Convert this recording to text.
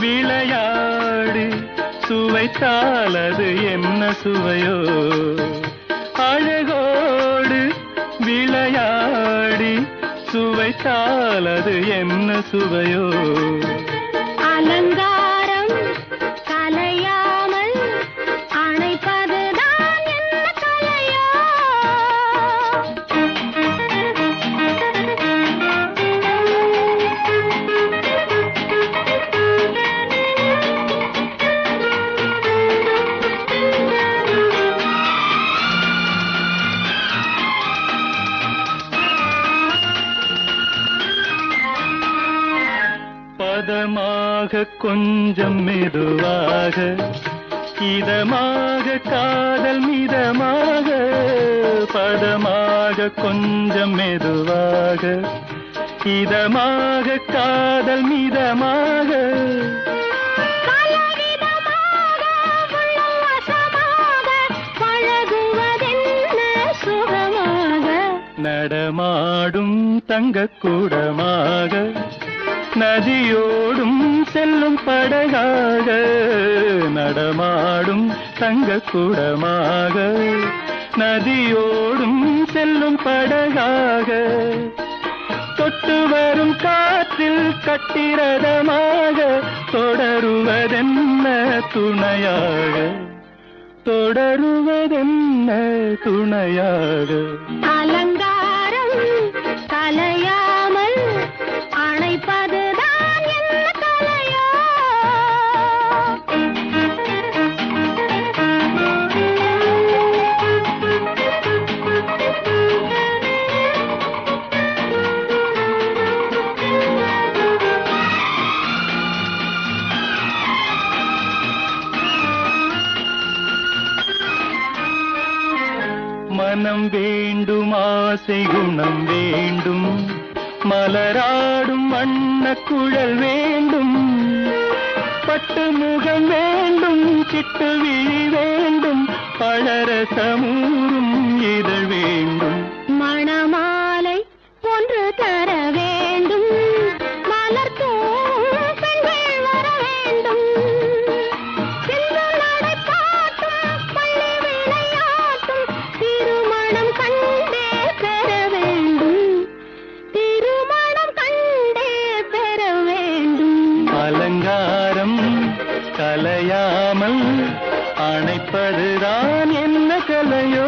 விளையாடி சுவைத்தால் அது என்ன சுவையோ அழகோடு விளையாடி சுவைத்தால் அது என்ன சுவையோ அலங்காரம் கலையாமல் அணைப்பதுதான் என்ன கலையோ பதமாக கொஞ்சம் மெதுவாக இதமாக காதல் மிதமாக பதமாக கொஞ்சம் மெதுவாக இதமாக காதல் மிதமாக நடமாடும் தங்கக்கூடமாக நதியோடும் செல்லும் படகாக நடமாடும் தங்கக்கூடமாக நதியோடும் செல்லும் படகாக தொட்டு வரும் காற்றில் கட்டிரதமாக தொடருவதென்ன துணையாக தொடருவதென்ன துணையாக அலங்காரம் கலையாமல் அணைப்பதுதான் என்ன கலையோ மனம் வேண்டும் ஆசை குணம் வேண்டும் மலராடும் வண்ண குழல் வேண்டும் பட்டு முகம் வேண்டும் சிட்டு விழி வேண்டும் பழரசமூரும் இதழ் வேண்டும் மணமாலை ஒன்று தர வேண்டும் மலர் தூவும் பெண்கள் வர வேண்டும் சிந்து நடை பாட்டும் பள்ளி விளையாட்டும் திருமணம் கண்டே பெற வேண்டும் திருமணம் கண்டே பெற வேண்டும் அலங்காரம் கலையாமல் அணைப்பதுதான் என்ன கலையோ